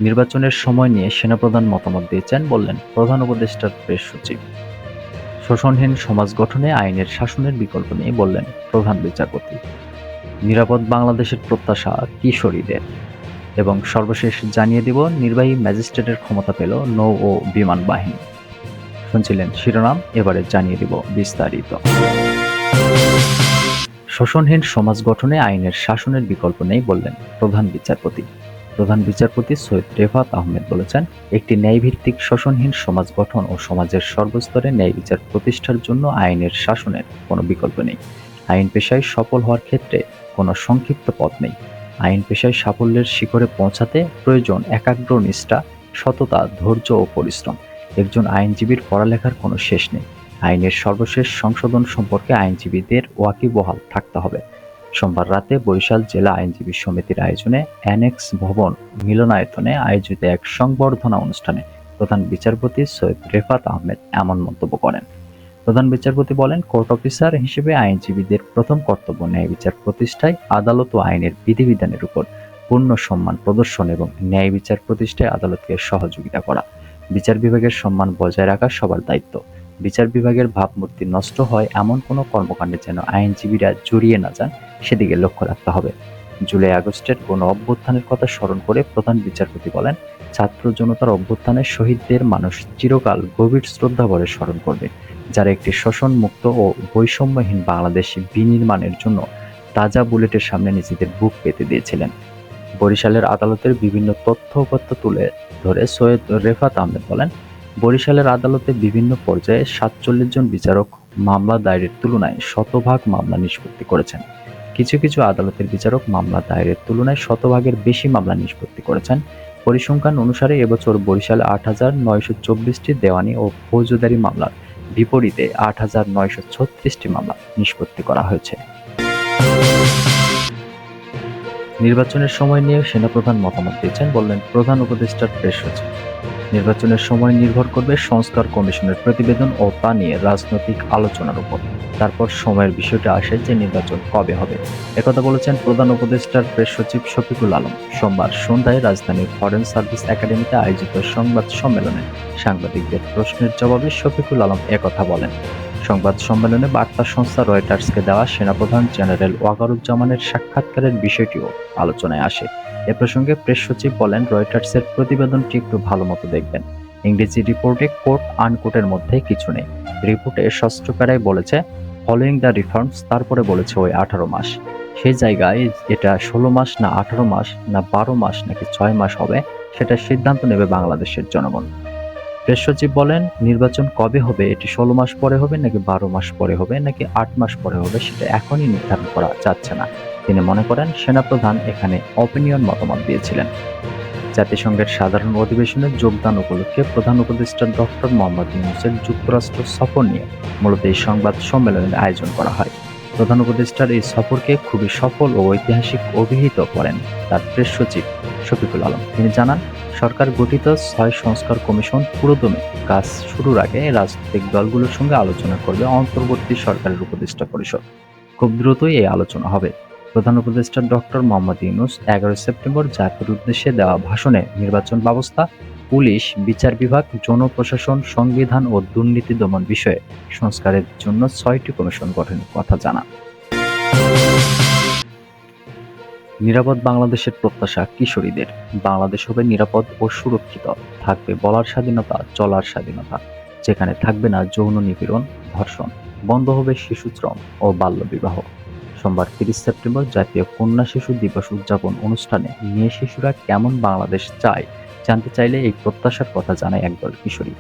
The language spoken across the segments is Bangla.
নির্বাচনের সময় নিয়ে সেনাপ্রধান মতামত দিয়েছেন, বললেন প্রধান উপদেষ্টার প্রেস সচিব। শোষণহীন সমাজ গঠনে আইনের শাসনের বিকল্প নেই, বললেন প্রধান বিচারপতি। নিরাপদ বাংলাদেশের প্রত্যাশা কিশোরীদের। এবং সর্বশেষ জানিয়ে দিব, নির্বাহী ম্যাজিস্ট্রেটের ক্ষমতা পেল নৌ ও বিমান বাহিনী। শুনছিলেন শিরোনাম, এবারে জানিয়ে দিব বিস্তারিত। শোষণহীন সমাজ গঠনে আইনের শাসনের বিকল্প নেই, বললেন প্রধান বিচারপতি। প্রধান বিচারপতি সৈয়দ রেফাত আহমেদ বলেছেন, একটি ন্যায়ভিত্তিক শোষণহীন সমাজ গঠন ও সমাজের সর্বস্তরে ন্যায় বিচার প্রতিষ্ঠার জন্য আইনের শাসনের কোনো বিকল্প নেই। আইন পেশায় সফল হওয়ার ক্ষেত্রে কোনো সংক্ষিপ্ত পথ নেই। আইন পেশায় সাফল্যের শিখরে পৌঁছাতে প্রয়োজন একাগ্র নিষ্ঠা, সততা, ধৈর্য ও পরিশ্রম। একজন আইনজীবীর পড়ালেখার কোনো শেষ নেই। আইনের সর্বশেষ সংশোধন সম্পর্কে আইনজীবীদের ওয়াকিবহাল থাকতে হবে। সোমবার রাতে বরিশাল জেলা আইনজীবী সমিতির আয়োজনে অ্যানেক্স ভবন মিলনায়তনে আয়োজিত এক সংবর্ধনা অনুষ্ঠানে প্রধান বিচারপতি সৈয়দ রেফাত আহমেদ এমন মন্তব্য করেন। প্রধান বিচারপতি বলেন, কোর্ট অফিসার হিসেবে আইনজীবীদের প্রথম কর্তব্য ন্যায় বিচার প্রতিষ্ঠায় আদালত ও আইনের বিধিবিধানের উপর পূর্ণ সম্মান প্রদর্শন এবং ন্যায় বিচার প্রতিষ্ঠায় আদালতকে সহযোগিতা করা। বিচার বিভাগের সম্মান বজায় রাখা সবার দায়িত্ব। বিচার বিভাগের ভাবমূর্তি নষ্ট হয় এমন কোনো কর্মকাণ্ডে যেন আইনজীবীরা জড়িয়ে না যান, সেদিকে লক্ষ্য রাখতে হবে। জুলাই আগস্টের গণ অভ্যুত্থানের কথা স্মরণ করে প্রধান বিচারপতি বলেন, ছাত্র জনতার অভ্যুত্থানে শহীদদের মানুষ চিরকাল গভীর শ্রদ্ধাভরে স্মরণ করবে, যারা একটি শোষণমুক্ত ও বৈষম্যহীন বাংলাদেশ বিনির্মাণের জন্য তাজা বুলেটের সামনে নিজেদের বুক পেতে দিয়েছিলেন। বরিশালের আদালতের বিভিন্ন তথ্য উপাত্ত তুলে ধরে সৈয়দ রেফাত আহমেদ বলেন, বরিশালের আদালতে বিভিন্ন পর্যায়ে ৪৭ জন বিচারক মামলা দায়েরের তুলনায় শতভাগ মামলা নিষ্পত্তি করেছেন। কিছু কিছু আদালতের বিচারক মামলা দায়েরের তুলনায় শতভাগের বেশি মামলা নিষ্পত্তি করেছেন। পরিসংখ্যান অনুসারে এবছর বরিশালে ৮,৯২৪টি দেওয়ানি ও ফৌজদারি মামলার বিপরীতে ৮,৯৩৬টি মামলা নিষ্পত্তি করা হয়েছে। নির্বাচনের সময় নিয়ে সেনাপ্রধান মতামত দিয়েছেন, বললেন প্রধান উপদেষ্টার প্রেস সচিব। নির্বাচনের সময় নির্ভর করবে সংস্কার কমিশনের প্রতিবেদন ও তা নিয়ে রাজনৈতিক আলোচনার উপর। তারপর সময়ের বিষয়টা আসে যে নির্বাচন কবে হবে। একথা বলেছেন প্রধান উপদেষ্টার প্রেস সচিব শফিকুল আলম সোমবার সন্ধ্যায় রাজধানীর ফরেন সার্ভিস একাডেমিতে আয়োজিত সংবাদ সম্মেলনে সাংবাদিকদের প্রশ্নের জবাবে শফিকুল আলম একথা বলেন। সংবাদ সম্মেলনে বার্তা সংস্থা রয়টার্সকে দেওয়া সেনাপ্রধান জেনারেল ওয়াকারুজ্জামানের সাক্ষাৎকারের বিষয়টিও আলোচনায় আসে। এ প্রসঙ্গে প্রেস সচিব বলেন, রয়টার্সের প্রতিবেদনটি একটু ভালো মতো দেখবেন। ইংরেজি রিপোর্টে কোট আনকোটের মধ্যে কিছু নেই। রিপোর্টে ষষ্ঠ প্যারায় বলেছে ফলোয়িং দ্য রিফর্মস, তারপরে বলেছে ওই 18 মাস। সেই জায়গায় এটা 16 মাস না 18 মাস না 12 মাস নাকি 6 মাস হবে, সেটা সিদ্ধান্ত নেবে বাংলাদেশের জনগণ। প্রেস সচিব বলেন, নির্বাচন কবে হবে, এটি 16 মাস পরে হবে নাকি 12 মাস পরে হবে নাকি 8 মাস পরে হবে, সেটা এখনই নির্ধারণ করা যাচ্ছে না। তিনি মনে করেন, সেনাপ্রধান এখানে অপিনিয়ন মতামত দিয়েছিলেন। জাতিসংঘের সাধারণ অধিবেশনে যোগদান উপলক্ষে প্রধান উপদেষ্টা ডক্টর মোহাম্মদ ইউনূসের যুক্তরাষ্ট্র সফর নিয়ে মূলত এই সংবাদ সম্মেলনের আয়োজন করা হয়। প্রধান উপদেষ্টার এই সফরকে খুবই সফল ও ঐতিহাসিক অভিহিত করেন তার প্রেস সচিব শফিকুল আলম। তিনি জানান, সরকার গঠিত ৬ সংস্কার কমিশন পুরোদমে কাজ শুরুর আগে রাজনৈতিক দলগুলোর সঙ্গে আলোচনা করবে অন্তর্বর্তী সরকারের উপদেষ্টা পরিষদ। খুব দ্রুতই এই আলোচনা হবে। প্রধান উপদেষ্টা ডক্টর মোহাম্মদ ইউনূস ১১ সেপ্টেম্বর জাতির উদ্দেশ্যে দেওয়া ভাষণে নির্বাচন ব্যবস্থা, পুলিশ, বিচার বিভাগ, জনপ্রশাসন, সংবিধান ও দুর্নীতি দমন বিষয়ে সংস্কারের জন্য ৬টি কমিশন গঠনের কথা জানান। নিরাপদ বাংলাদেশের প্রত্যাশা কিশোরীদের। বাংলাদেশ হবে নিরাপদ ও সুরক্ষিত। থাকবে বলার স্বাধীনতা, চলার স্বাধীনতা। যেখানে থাকবে না যৌন নিপীড়ন, ধর্ষণ। বন্ধ হবে শিশুশ্রম ও বাল্যবিবাহ। সোমবার ৩০ সেপ্টেম্বর জাতীয় কন্যা শিশু দিবস উদযাপন অনুষ্ঠানে মেয়ে শিশুরা কেমন বাংলাদেশ চায় জানতে চাইলে এই প্রত্যাশার কথা জানায় একদল কিশোরী।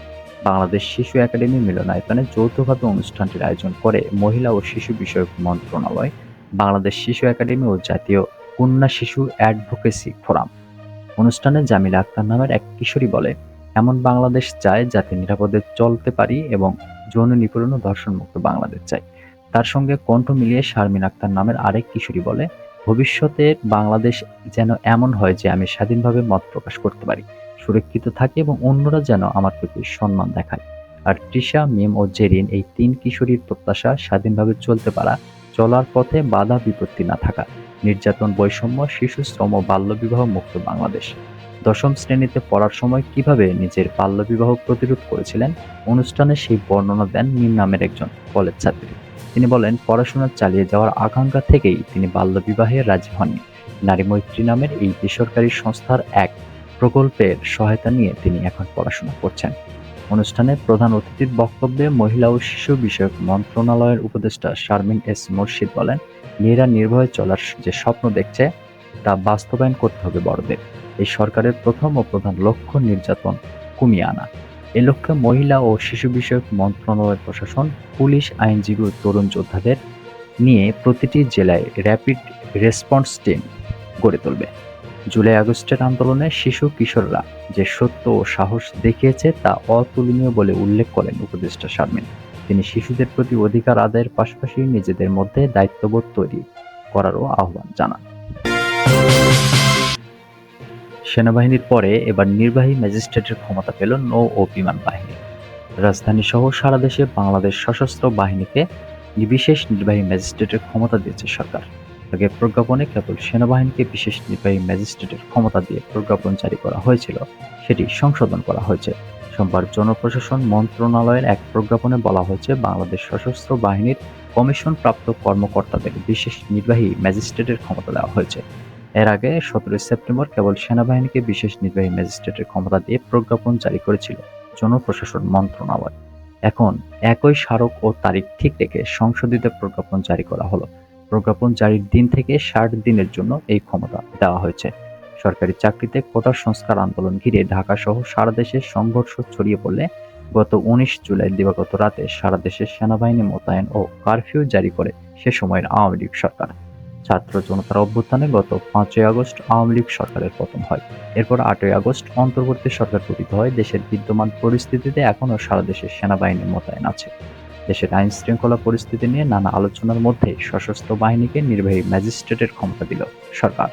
বাংলাদেশ শিশু একাডেমি মিলনায়তনে যৌথভাবে অনুষ্ঠানটির আয়োজন করে মহিলা ও শিশু বিষয়ক মন্ত্রণালয়, বাংলাদেশ শিশু একাডেমি ও জাতীয় কন্যা শিশু অ্যাডভোকেসি ফোরাম। অনুষ্ঠানে জামিলা আক্তার নামের এক কিশোরী বলে, এমন বাংলাদেশ চায় যাতে নিরাপদে চলতে পারি এবং যৌন নিপীড়ন ও ধর্ষণমুক্ত বাংলাদেশ চাই। তার সঙ্গে কণ্ঠ মিলিয়ে শারমিন আক্তার নামের আরেক কিশোরী বলে, ভবিষ্যতের বাংলাদেশ যেন এমন হয় যে আমি স্বাধীনভাবে মত প্রকাশ করতে পারি, সুরক্ষিত থাকি এবং অন্যরা যেন আমার প্রতি সম্মান দেখায়। আর তৃষা, মিম ও জেরিন এই 3 কিশোরীর প্রত্যাশা স্বাধীনভাবে চলতে পারা, চলার পথে বাধা বিপত্তি না থাকা, নির্যাতন, বৈষম্য, শিশু শ্রম ও বাল্যবিবাহ মুক্ত বাংলাদেশ। দশম শ্রেণীতে পড়ার সময় কিভাবে নিজের বাল্যবিবাহ প্রতিরোধ করেছিলেন, অনুষ্ঠানে সেই বর্ণনা দেন মীর নামের একজন কলেজ ছাত্রী। তিনি বলেন, পড়াশোনা চালিয়ে যাওয়ার আকাঙ্ক্ষা থেকেই তিনি বাল্যবিবাহে রাজি হননি। নারী মৈত্রী নামের এই বেসরকারি সংস্থার এক প্রকল্পের সহায়তা নিয়ে তিনি এখন পড়াশোনা করছেন। অনুষ্ঠানে প্রধান অতিথির বক্তব্যে মহিলা ও শিশু বিষয়ক মন্ত্রণালয়ের উপদেষ্টা শারমিন এস মুর্শিদ বলেন, মেয়েরা নির্ভয়ে চলার যে স্বপ্ন দেখছে তা বাস্তবায়ন করতে হবে বড়দের। এই সরকারের প্রথম ও প্রধান লক্ষ্য নির্যাতন কমিয়ে আনা। এ লক্ষ্যে মহিলা ও শিশু বিষয়ক মন্ত্রণালয়, প্রশাসন, পুলিশ, আইনজীবী ও তরুণ যোদ্ধাদের নিয়ে প্রতিটি জেলায় র্যাপিড রেসপন্স টিম গড়ে তুলবে। জুলাই আগস্টের আন্দোলনে শিশু কিশোররা যে সত্য ও সাহস দেখিয়েছে তা অতুলনীয় বলে উল্লেখ করেন উপদেষ্টা শারমিন। তিনি শিশুদের প্রতি অধিকার আদায়ের পাশাপাশি নিজেদের মধ্যে দায়িত্ববোধ তৈরি করারও আহ্বান জানান। সেনাবাহিনীর পরে এবার নির্বাহী ম্যাজিস্ট্রেটের ক্ষমতা পেল নৌ ও বিমান বাহিনী। রাজধানী সহ সারা দেশে বাংলাদেশ সশস্ত্র বাহিনীকে বিশেষ নির্বাহী ম্যাজিস্ট্রেটের ক্ষমতা দিয়েছে সরকার। আগে প্রজ্ঞাপনে কেবল সেনাবাহিনীকে বিশেষ নির্বাহী ম্যাজিস্ট্রেটের ক্ষমতা দিয়ে প্রজ্ঞাপন জারি করা হয়েছিল, সেটি সংশোধন করা হয়েছে। সোমবার জনপ্রশাসন মন্ত্রণালয়ের এক প্রজ্ঞাপনে বলা হয়েছে, বাংলাদেশ সশস্ত্র বাহিনীর কমিশনপ্রাপ্ত কর্মকর্তাদের বিশেষ নির্বাহী ম্যাজিস্ট্রেটের ক্ষমতা দেওয়া হয়েছে। এর আগে 17 সেপ্টেম্বর কেবল সেনাবাহিনীকে বিশেষ নির্বাহী ম্যাজিস্ট্রেটের ক্ষমতা দিয়ে প্রজ্ঞাপন জারি করেছিল জনপ্রশাসন মন্ত্রণালয়। এখন একই স্মারক ও তারিখ ঠিক রেখে সংশোধিত প্রজ্ঞাপন জারি করা হলো। প্রজ্ঞাপন জারির দিন থেকে 60 দিনের জন্য এই ক্ষমতা দেওয়া হয়েছে। সরকারি চাকরিতে কোটা সংস্কার আন্দোলন ঘিরে ঢাকা সহ সারা দেশে সংঘর্ষ ছড়িয়ে পড়লে গত 19 জুলাই দিবাগত রাতে সারা দেশে সেনাবাহিনী মোতায়েন ও কারফিউ জারি করে সে সময়ের আওয়ামী লীগ সরকার। ছাত্র জনতার অভ্যুত্থানে গত 5ই আগস্ট আওয়ামী লীগ সরকারের পতন হয়। এরপর 8ই আগস্ট অন্তর্বর্তী সরকার গঠিত হয়। দেশের বিদ্যমান পরিস্থিতিতে এখনও সারা দেশে সেনাবাহিনী মোতায়েন আছে। দেশের আইন শৃঙ্খলা পরিস্থিতি নিয়ে নানা আলোচনার মধ্যে সশস্ত্র বাহিনীকে নির্বাহী ম্যাজিস্ট্রেটের ক্ষমতা দিল সরকার।